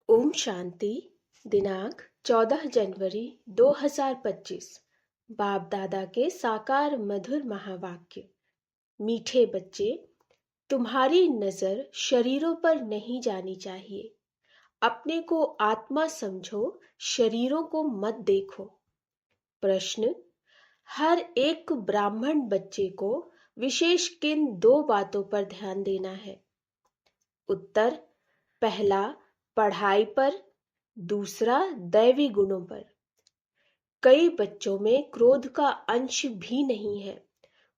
ओम शांति। दिनांक 14 जनवरी 2025। बाप दादा के साकार मधुर महावाक्य। मीठे बच्चे, तुम्हारी नजर शरीरों पर नहीं जानी चाहिए। अपने को आत्मा समझो, शरीरों को मत देखो। प्रश्न: हर एक ब्राह्मण बच्चे को विशेष किन दो बातों पर ध्यान देना है? उत्तर: पहला, पढ़ाई पर, दूसरा, दैवी गुणों पर। कई बच्चों में क्रोध का अंश भी नहीं है।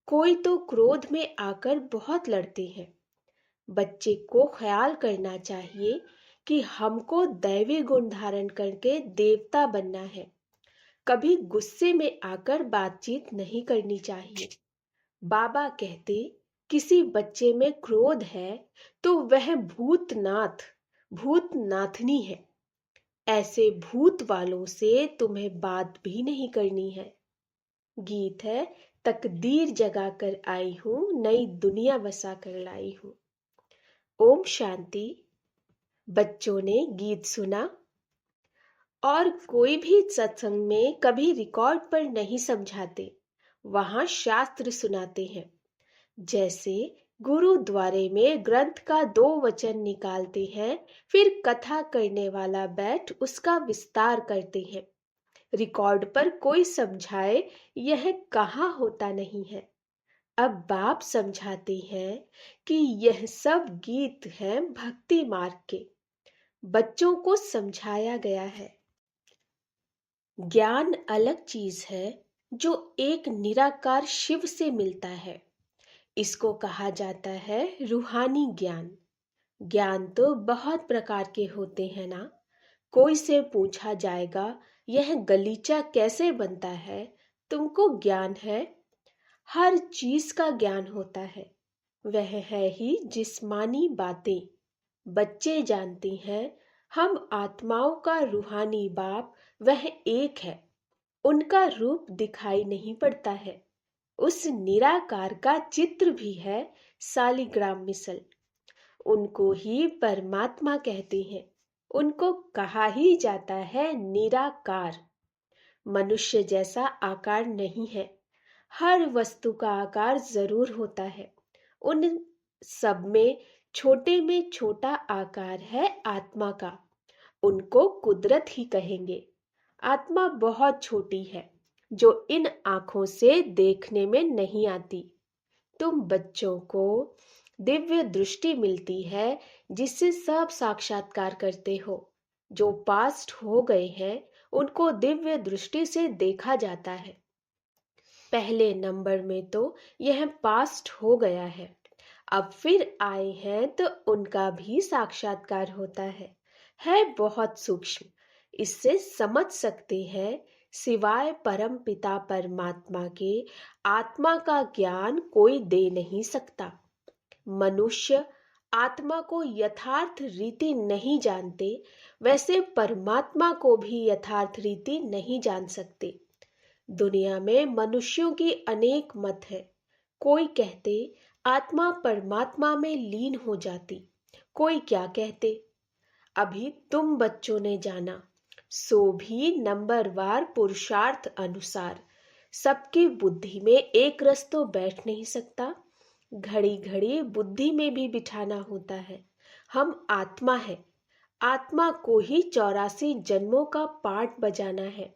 कोई तो क्रोध में आकर बहुत लड़ते हैं। बच्चे को ख्याल करना चाहिए कि हमको दैवी गुण धारण करके देवता बनना है। कभी गुस्से में आकर बातचीत नहीं करनी चाहिए। बाबा कहते, किसी बच्चे में क्रोध है तो वह भूतनाथनी है। ऐसे भूत वालों से तुम्हें बात भी नहीं करनी है। गीत है, तकदीर जगा कर आई हूं, नई दुनिया बसा कर लाई हूं। ओम शांति। बच्चों ने गीत सुना और कोई भी सत्संग में कभी रिकॉर्ड पर नहीं समझाते, वहां शास्त्र सुनाते हैं। जैसे गुरुद्वारे में ग्रंथ का 2 वचन निकालते हैं, फिर कथा करने वाला बैठ उसका विस्तार करते हैं। रिकॉर्ड पर कोई समझाए, यह कहाँ होता नहीं है। अब बाप समझाते हैं कि यह सब गीत हैं भक्ति मार्ग के। बच्चों को समझाया गया है, ज्ञान अलग चीज है जो एक निराकार शिव से मिलता है। इसको कहा जाता है रूहानी ज्ञान। ज्ञान तो बहुत प्रकार के होते हैं ना। कोई से पूछा जाएगा, यह गलीचा कैसे बनता है, तुमको ज्ञान है? हर चीज का ज्ञान होता है। वह है ही जिस्मानी बातें। बच्चे जानते हैं हम आत्माओं का रूहानी बाप वह एक है। उनका रूप दिखाई नहीं पड़ता है। उस निराकार का चित्र भी है सालिग्राम मिसल। उनको ही परमात्मा कहते हैं। उनको कहा ही जाता है निराकार। मनुष्य जैसा आकार नहीं है। हर वस्तु का आकार जरूर होता है। उन सब में छोटा आकार है आत्मा का। उनको कुदरत ही कहेंगे। आत्मा बहुत छोटी है, जो इन आंखों से देखने में नहीं आती। तुम बच्चों को दिव्य दृष्टि मिलती है, जिससे सब साक्षात्कार करते हो। जो पास्ट हो गए हैं, उनको दिव्य दृष्टि से देखा जाता है। पहले नंबर में तो यह पास्ट हो गया है। अब फिर आए हैं तो उनका भी साक्षात्कार होता है बहुत सूक्ष्म। इससे समझ सकते हैं, सिवाय परम पिता परमात्मा के आत्मा का ज्ञान कोई दे नहीं सकता। मनुष्य आत्मा को यथार्थ रीति नहीं जानते, वैसे परमात्मा को भी यथार्थ रीति नहीं जान सकते। दुनिया में मनुष्यों की अनेक मत है। कोई कहते आत्मा परमात्मा में लीन हो जाती, कोई क्या कहते। अभी तुम बच्चों ने जाना, सो भी नंबरवार पुरुषार्थ अनुसार। सबकी बुद्धि में एक रस तो बैठ नहीं सकता। घड़ी घड़ी बुद्धि में भी बिठाना होता है। हम आत्मा है। आत्मा को ही 84 जन्मों का पाठ बजाना है।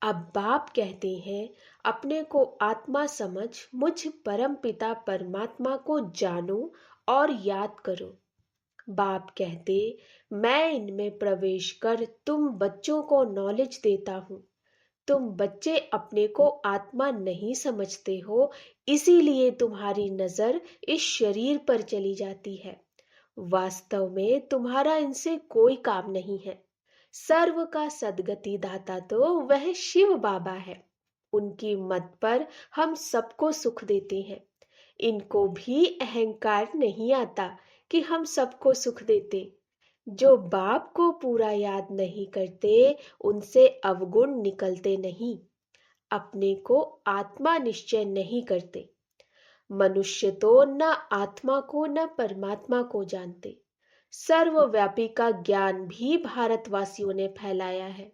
अब बाप कहते हैं, अपने को आत्मा समझ मुझ परम पिता परमात्मा को जानो और याद करो। बाप कहते, मैं इनमें प्रवेश कर तुम बच्चों को नॉलेज देता हूँ। तुम बच्चे अपने को आत्मा नहीं समझते हो, इसीलिए तुम्हारी नजर इस शरीर पर चली जाती है। वास्तव में तुम्हारा इनसे कोई काम नहीं है। सर्व का सद्गति दाता तो वह शिव बाबा है। उनकी मत पर हम सबको सुख देते हैं। इनको भी अहंकार नहीं आता कि हम सबको सुख देते। जो बाप को पूरा याद नहीं करते, उनसे अवगुण निकलते नहीं। अपने को आत्मा निश्चय नहीं करते। मनुष्य तो न आत्मा को न परमात्मा को जानते। सर्वव्यापी का ज्ञान भी भारतवासियों ने फैलाया है।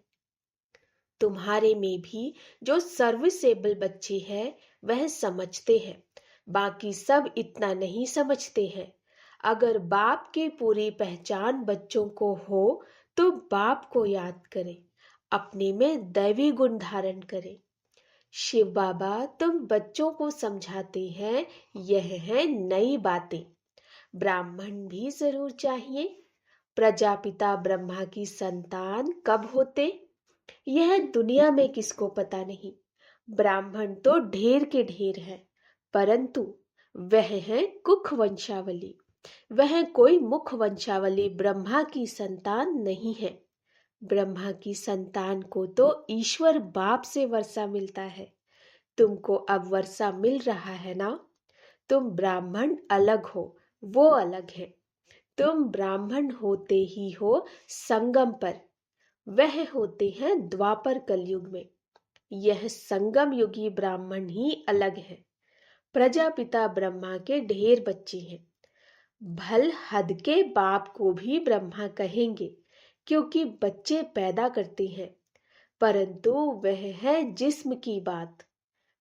तुम्हारे में भी जो सर्विसेबल बच्चे हैं वह समझते हैं, बाकी सब इतना नहीं समझते हैं। अगर बाप की पूरी पहचान बच्चों को हो तो बाप को याद करें, अपने में दैवी गुण धारण करें। शिव बाबा तुम बच्चों को समझाते हैं, यह है नई बातें। ब्राह्मण भी जरूर चाहिए। प्रजापिता ब्रह्मा की संतान कब होते यह दुनिया में किसको पता नहीं। ब्राह्मण तो ढेर के ढेर है, परंतु वह है कुख वंशावली। वह कोई मुख वंशावली ब्रह्मा की संतान नहीं है। ब्रह्मा की संतान को तो ईश्वर बाप से वर्षा मिलता है। तुमको अब वर्षा मिल रहा है ना। तुम ब्राह्मण अलग हो, वो अलग है। तुम ब्राह्मण होते ही हो संगम पर, वह होते हैं द्वापर कलयुग में। यह संगम युगी ब्राह्मण ही अलग है। प्रजापिता ब्रह्मा के ढेर बच्चे हैं। भल हद के बाप को भी ब्रह्मा कहेंगे, क्योंकि बच्चे पैदा करते हैं, परंतु वह है जिस्म की बात।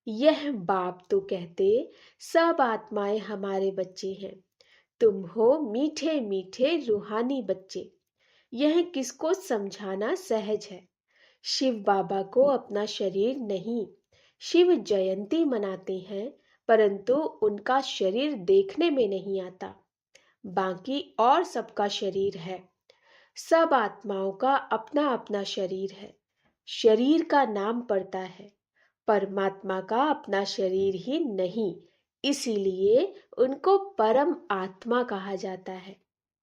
यह बाप तो कहते सब आत्माएं हमारे बच्चे हैं। तुम हो मीठे मीठे रूहानी बच्चे। यह किसको समझाना सहज है। शिव बाबा को अपना शरीर नहीं, शिव जयंती मनाते हैं, परंतु उनका शरीर देखने में नहीं आता। बाकी और सबका शरीर है। सब आत्माओं का अपना अपना शरीर है। शरीर का नाम पड़ता है, परमात्मा का अपना शरीर ही नहीं। इसीलिए उनको परम आत्मा कहा जाता है।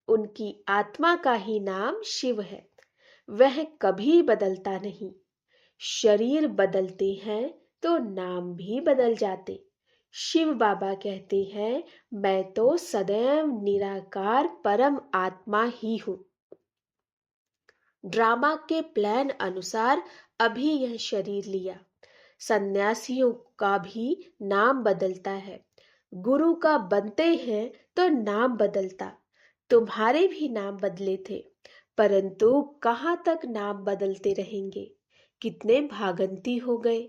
उनकी आत्मा का ही नाम शिव है। वह कभी बदलता नहीं। शरीर बदलते हैं तो नाम भी बदल जाते। शिव बाबा कहते हैं, मैं तो सदैव निराकार परम आत्मा ही हूं। ड्रामा के प्लान अनुसार अभी यह शरीर लिया। सन्यासियों का भी नाम बदलता है। गुरु का बनते हैं तो नाम बदलता। तुम्हारे भी नाम बदले थे, परंतु कहाँ तक नाम बदलते रहेंगे। कितने भागंती हो गए।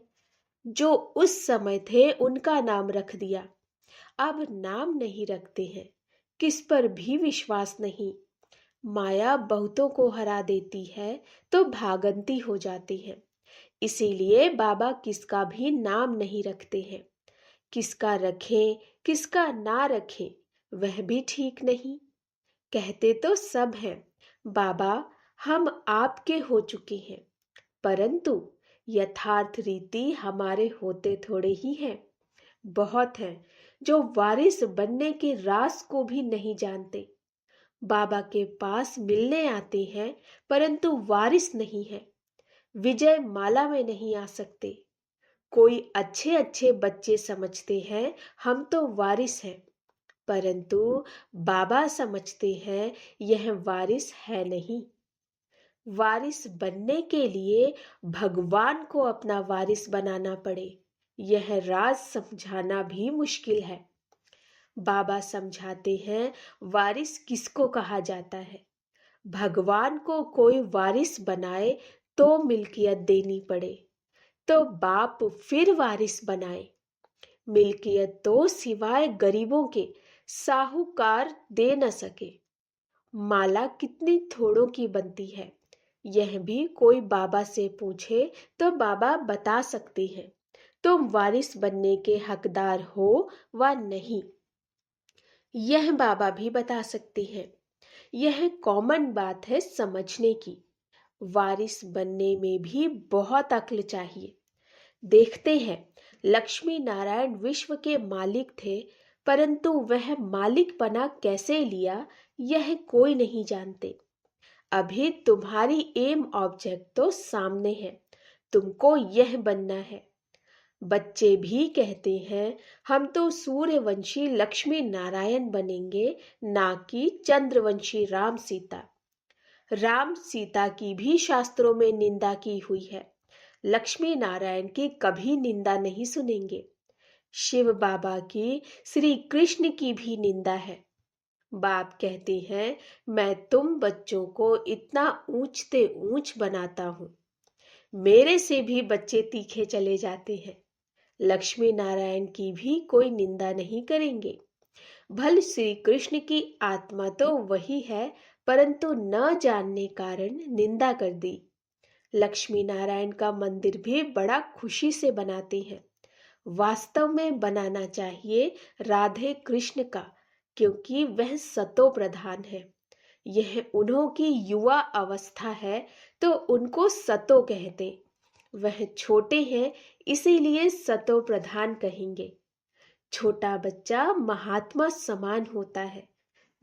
जो उस समय थे उनका नाम रख दिया, अब नाम नहीं रखते हैं। किस पर भी विश्वास नहीं। माया बहुतों को हरा देती है तो भागंती हो जाती है। इसीलिए बाबा किसका भी नाम नहीं रखते हैं। किसका रखें किसका ना रखें वह भी ठीक नहीं। कहते तो सब हैं, बाबा हम आपके हो चुके हैं, परंतु यथार्थ रीति हमारे होते थोड़े ही हैं। बहुत हैं जो वारिस बनने के राज को भी नहीं जानते। बाबा के पास मिलने आते हैं, परंतु वारिस नहीं है। विजय माला में नहीं आ सकते। कोई अच्छे अच्छे बच्चे समझते हैं हम तो वारिस हैं, परंतु बाबा समझते हैं यह वारिस है नहीं। वारिस बनने के लिए भगवान को अपना वारिस बनाना पड़े, यह राज समझाना भी मुश्किल है। बाबा समझाते हैं वारिस किसको कहा जाता है। भगवान को कोई वारिस बनाए तो मिल्कियत देनी पड़े, तो बाप फिर वारिस बनाए। मिल्कियत तो सिवाय गरीबों के साहूकार दे न सके। माला कितनी थोड़ों की बनती है, यह भी कोई बाबा से पूछे तो बाबा बता सकते हैं। तुम वारिस बनने के हकदार हो व नहीं, यह बाबा भी बता सकते हैं। यह कॉमन बात है समझने की। वारिस बनने में भी बहुत अक्ल चाहिए। देखते हैं, लक्ष्मी नारायण विश्व के मालिक थे, परंतु वह मालिकपना कैसे लिया यह कोई नहीं जानते। अभी तुम्हारी एम ऑब्जेक्ट तो सामने है, तुमको यह बनना है। बच्चे भी कहते हैं हम तो सूर्यवंशी लक्ष्मी नारायण बनेंगे, ना कि चंद्रवंशी राम सीता। राम सीता की भी शास्त्रों में निंदा की हुई है, लक्ष्मी नारायण की कभी निंदा नहीं सुनेंगे। शिव बाबा की श्री कृष्ण की भी निंदा है। बाप कहते हैं, मैं तुम बच्चों को इतना ऊंचते ऊंच बनाता हूँ, मेरे से भी बच्चे तीखे चले जाते हैं। लक्ष्मी नारायण की भी कोई निंदा नहीं करेंगे। भल श्री कृष्ण की आत्मा तो वही है, परंतु न जानने कारण निंदा कर दी। लक्ष्मी नारायण का मंदिर भी बड़ा खुशी से बनाते हैं। वास्तव में बनाना चाहिए राधे कृष्ण का, क्योंकि वह सतो प्रधान है। यह उन्हों की युवा अवस्था है, तो उनको सतो कहते। वह छोटे हैं, इसीलिए सतो प्रधान कहेंगे। छोटा बच्चा महात्मा समान होता है।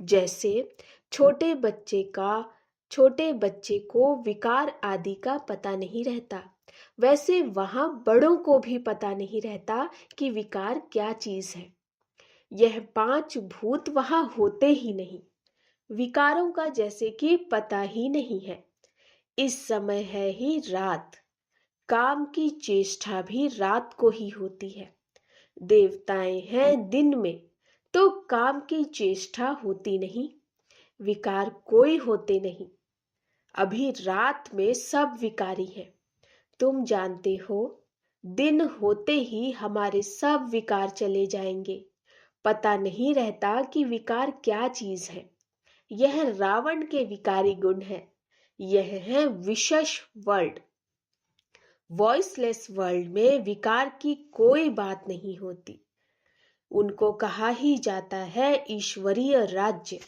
जैसे छोटे बच्चे का छोटे बच्चे को विकार आदि का पता नहीं रहता, वैसे वहां बड़ों को भी पता नहीं रहता कि विकार क्या चीज है। यह पांच भूत वहां होते ही नहीं, विकारों का जैसे कि पता ही नहीं है। इस समय है ही रात, काम की चेष्टा भी रात को ही होती है। देवताएं हैं दिन में, तो काम की चेष्टा होती नहीं, विकार कोई होते नहीं। अभी रात में सब विकारी हैं। तुम जानते हो, दिन होते ही हमारे सब विकार चले जाएंगे। पता नहीं रहता कि विकार क्या चीज है। यह रावण के विकारी गुण है। यह है विशेष वर्ल्ड। वॉइसलेस वर्ल्ड में विकार की कोई बात नहीं होती। उनको कहा ही जाता है ईश्वरीय राज्य।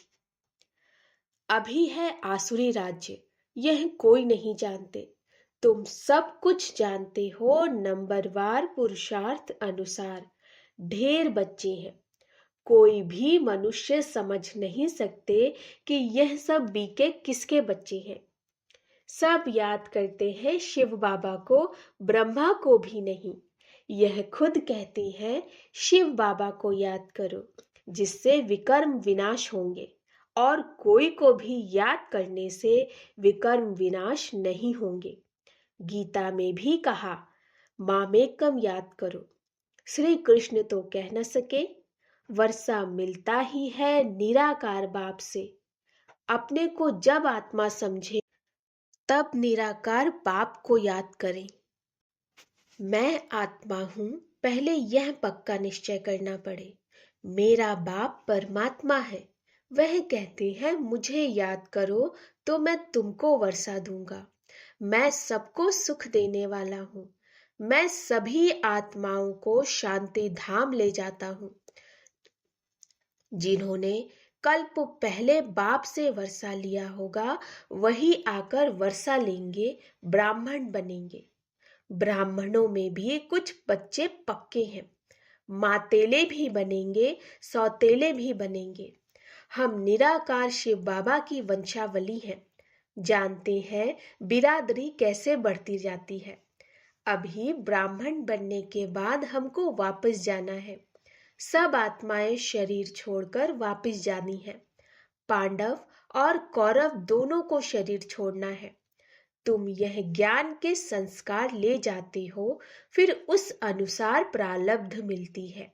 अभी है आसुरी राज्य, यह कोई नहीं जानते। तुम सब कुछ जानते हो नंबरवार पुरुषार्थ अनुसार। ढेर बच्चे हैं, कोई भी मनुष्य समझ नहीं सकते कि यह सब बीके किसके बच्चे हैं। सब याद करते हैं शिव बाबा को, ब्रह्मा को भी नहीं। यह खुद कहती है, शिव बाबा को याद करो, जिससे विकर्म विनाश होंगे, और कोई को भी याद करने से विकर्म विनाश नहीं होंगे। गीता में भी कहा, मामेकम याद करो। श्री कृष्ण तो कह न सके, वर्षा मिलता ही है निराकार बाप से। अपने को जब आत्मा समझे, तब निराकार बाप को याद करें। मैं आत्मा हूं, पहले यह पक्का निश्चय करना पड़े। मेरा बाप परमात्मा है। वह कहते हैं, मुझे याद करो तो मैं तुमको वर्षा दूंगा। मैं सबको सुख देने वाला हूं। मैं सभी आत्माओं को शांति धाम ले जाता हूं। जिन्होंने कल्प पहले बाप से वर्षा लिया होगा, वही आकर वर्षा लेंगे, ब्राह्मण बनेंगे। ब्राह्मणों में भी कुछ बच्चे पक्के हैं। मातेले भी बनेंगे, सौतेले भी बनेंगे। हम निराकार शिव बाबा की वंशावली हैं। जानते हैं बिरादरी कैसे बढ़ती जाती है। अभी ब्राह्मण बनने के बाद हमको वापस जाना है। सब आत्माएं शरीर छोड़कर वापस जानी है। पांडव और कौरव दोनों को शरीर छोड़ना है। तुम यह ज्ञान के संस्कार ले जाते हो, फिर उस अनुसार प्रारब्ध मिलती है।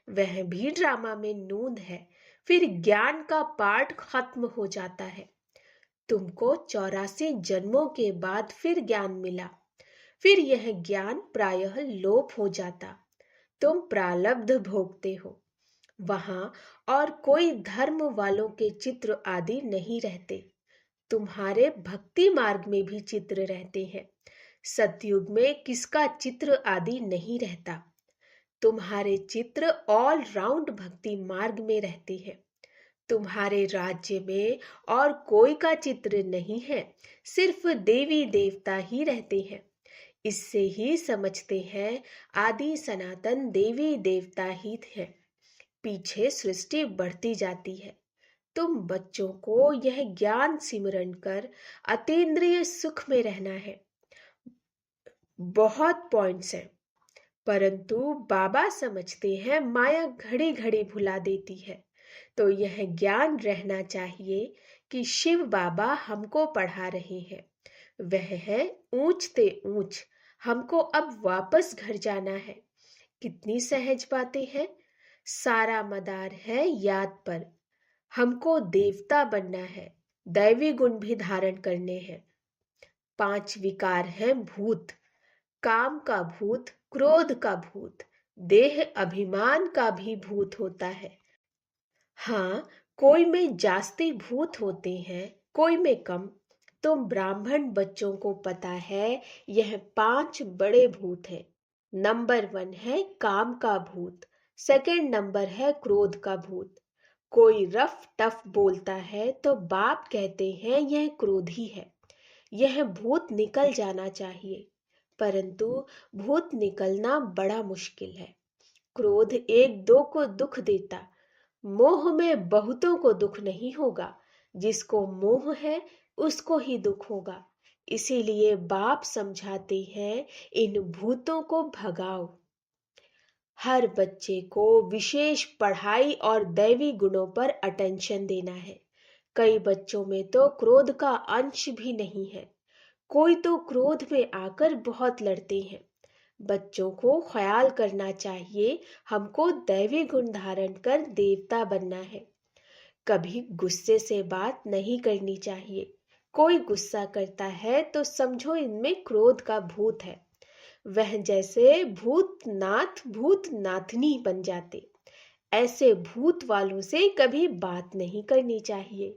वह भी ड्रामा में नूंद है, फिर ज्ञान का पाठ खत्म हो जाता है। तुमको 84 जन्मों के बाद फिर ज्ञान मिला, फिर यह ज्ञान प्रायः लोप हो जाता। तुम प्रारब्ध भोगते हो। वहां और कोई धर्म वालों के चित्र आदि नहीं रहते। तुम्हारे भक्ति मार्ग में भी चित्र रहते हैं। सतयुग में किसका चित्र आदि नहीं रहता। तुम्हारे चित्र ऑल राउंड भक्ति मार्ग में रहते हैं। तुम्हारे राज्य में और कोई का चित्र नहीं है, सिर्फ देवी देवता ही रहते हैं। इससे ही समझते हैं आदि सनातन देवी देवता ही है। पीछे सृष्टि बढ़ती जाती है। तुम बच्चों को यह ज्ञान सिमरन कर अतीन्द्रिय सुख में रहना है। बहुत पॉइंट्स हैं, परंतु बाबा समझते हैं माया घड़ी घड़ी भुला देती है। तो यह ज्ञान रहना चाहिए कि शिव बाबा हमको पढ़ा रहे हैं। वह है ऊंचते ऊंच। हमको अब वापस घर जाना है। कितनी सहज बातें हैं। सारा मदार है याद पर। हमको देवता बनना है, दैवी गुण भी धारण करने हैं। 5 विकार हैं भूत, काम का भूत, क्रोध का भूत, देह अभिमान का भी भूत होता है। हाँ, कोई में जास्ती भूत होते हैं, कोई में कम। तो ब्राह्मण बच्चों को पता है यह 5 बड़े भूत हैं। नंबर 1 है काम का भूत, सेकंड नंबर है क्रोध का भूत। कोई रफ टफ बोलता है तो बाप कहते हैं यह क्रोधी है, यह भूत निकल जाना चाहिए। परंतु भूत निकलना बड़ा मुश्किल है। क्रोध एक दो को दुख देता, मोह में बहुतों को दुख नहीं होगा। जिसको मोह है उसको ही दुख होगा। इसीलिए बाप समझाते हैं इन भूतों को भगाओ। हर बच्चे को विशेष पढ़ाई और दैवी गुणों पर अटेंशन देना है। कई बच्चों में तो क्रोध का अंश भी नहीं है। कोई तो क्रोध में आकर बहुत लड़ते हैं। बच्चों को ख्याल करना चाहिए हमको दैवी गुण धारण कर देवता बनना है। कभी गुस्से से बात नहीं करनी चाहिए। कोई गुस्सा करता है तो समझो इनमें क्रोध का भूत है। वह जैसे भूतनाथ भूतनाथनी बन जाते। ऐसे भूत वालों से कभी बात नहीं करनी चाहिए।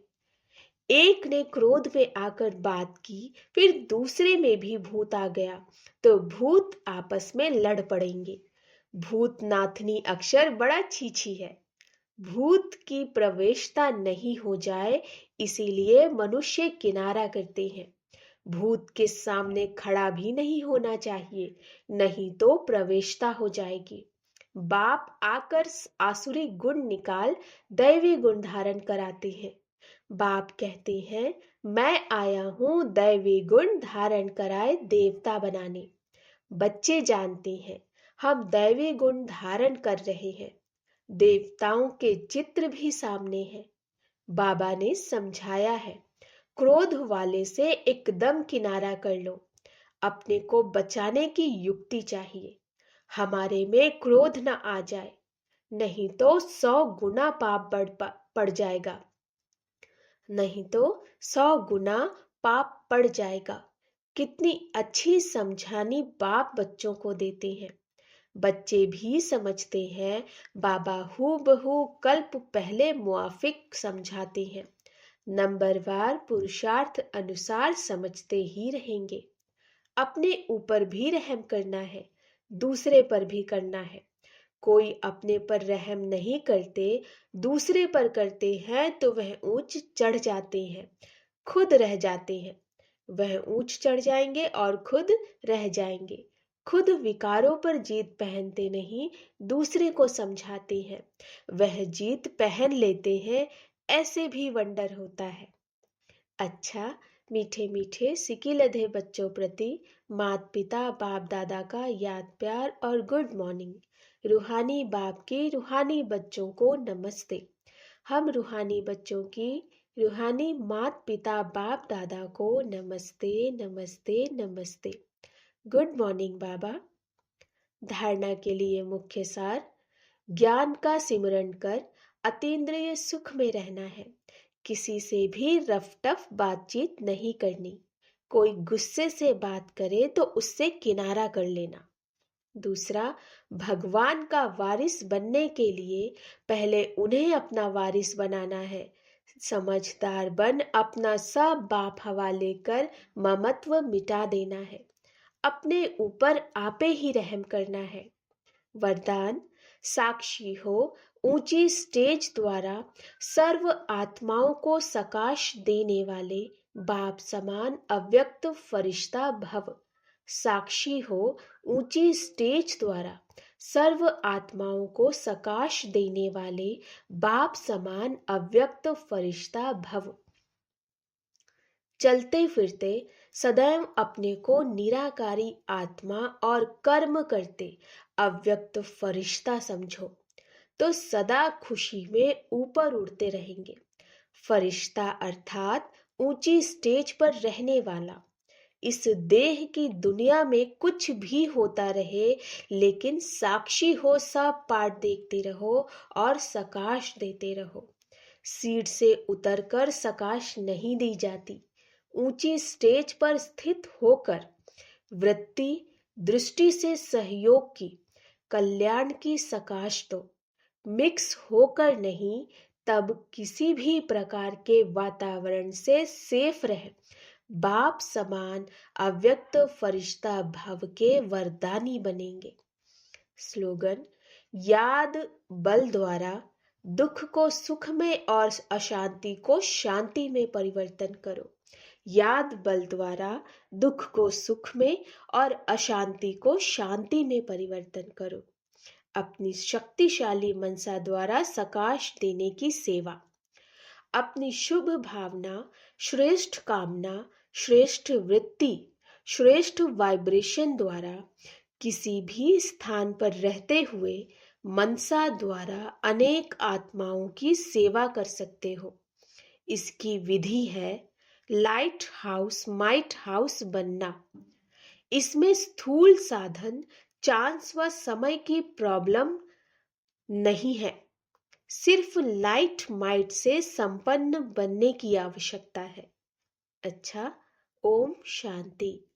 एक ने क्रोध में आकर बात की, फिर दूसरे में भी भूत आ गया तो भूत आपस में लड़ पड़ेंगे। भूतनाथनी अक्षर बड़ा छीछी है। भूत की प्रवेशता नहीं हो जाए, इसीलिए मनुष्य किनारा करते हैं। भूत के सामने खड़ा भी नहीं होना चाहिए, नहीं तो प्रवेशता हो जाएगी। बाप आकर आसुरी गुण निकाल दैवी गुण धारण कराते हैं। बाप कहते हैं मैं आया हूं दैवी गुण धारण कराए देवता बनाने। बच्चे जानते हैं हम दैवी गुण धारण कर रहे हैं। देवताओं के चित्र भी सामने हैं। बाबा ने समझाया है क्रोध वाले से एकदम किनारा कर लो। अपने को बचाने की युक्ति चाहिए। हमारे में क्रोध न आ जाए, नहीं तो 100 गुना पाप पड़ जाएगा। नहीं तो 100 गुना पाप पड़ जाएगा। कितनी अच्छी समझानी बाप बच्चों को देते हैं। बच्चे भी समझते हैं। बाबा हूबहू कल्प पहले मुआफिक समझाते हैं। नंबरवार पुरुषार्थ अनुसार समझते ही रहेंगे। अपने ऊपर भी रहम करना है, दूसरे पर भी करना है। कोई अपने पर रहम नहीं करते, दूसरे पर करते हैं तो वह ऊंच चढ़ जाते हैं, खुद रह जाते हैं। वह ऊंच चढ़ जाएंगे और खुद रह जाएंगे। खुद विकारों पर जीत पहनते नहीं, दूसरे को समझाते हैं, वह जीत पहन लेते हैं। ऐसे भी वंडर होता है। अच्छा, मीठे मीठे सिकिलधे बच्चों प्रति माता पिता बाप दादा का याद प्यार और गुड मॉर्निंग। रूहानी बाप के रूहानी बच्चों को नमस्ते। हम रूहानी बच्चों की रूहानी माता पिता बाप दादा को नमस्ते नमस्ते नमस्ते। गुड मॉर्निंग बाबा। धारणा के लिए मुख्य सार, ज्ञान का सिमरण कर अतीन्द्रिय सुख में रहना है। किसी से भी रफ टफ बातचीत नहीं करनी। कोई गुस्से से बात करे तो उससे किनारा कर लेना। दूसरा, भगवान का वारिस बनने के लिए पहले उन्हें अपना वारिस बनाना है। समझदार बन अपना सब बाप हवाले कर ममत्व मिटा देना है। अपने ऊपर आपे ही रहम करना है। वरदान, साक्षी हो ऊंची स्टेज द्वारा सर्व आत्माओं को सकाश देने वाले बाप समान अव्यक्त फरिश्ता भव। साक्षी हो ऊंची स्टेज द्वारा सर्व आत्माओं को सकाश देने वाले बाप समान अव्यक्त फरिश्ता भव। चलते फिरते सदैव अपने को निराकारी आत्मा और कर्म करते अव्यक्त फरिश्ता समझो तो सदा खुशी में ऊपर उड़ते रहेंगे। फरिश्ता अर्थात ऊंची स्टेज पर रहने वाला। इस देह की दुनिया में कुछ भी होता रहे, लेकिन साक्षी हो सब पाठ देखते रहो और सकाश देते रहो। सीट से उतरकर सकाश नहीं दी जाती। ऊंची स्टेज पर स्थित होकर वृत्ति दृष्टि से सहयोग की, कल्याण की सकाश दो। मिक्स होकर नहीं, तब किसी भी प्रकार के वातावरण से सेफ रह। बाप समान अव्यक्त फरिश्ता भव के वरदानी बनेंगे। स्लोगन: याद बल द्वारा दुख को सुख में और अशांति को शांति में परिवर्तन करो। याद बल द्वारा दुख को सुख में और अशांति को शांति में परिवर्तन करो। अपनी शक्तिशाली मनसा द्वारा सकाश देने की सेवा। अपनी शुभ भावना, श्रेष्ठ कामना, श्रेष्ठ वृत्ति, श्रेष्ठ वाइब्रेशन द्वारा किसी भी स्थान पर रहते हुए मनसा द्वारा अनेक आत्माओं की सेवा कर सकते हो। इसकी विधि है लाइट हाउस माइट हाउस बनना। इसमें स्थूल साधन, चांस व समय की प्रॉब्लम नहीं है। सिर्फ लाइट माइट से संपन्न बनने की आवश्यकता है। अच्छा, ओम शांति।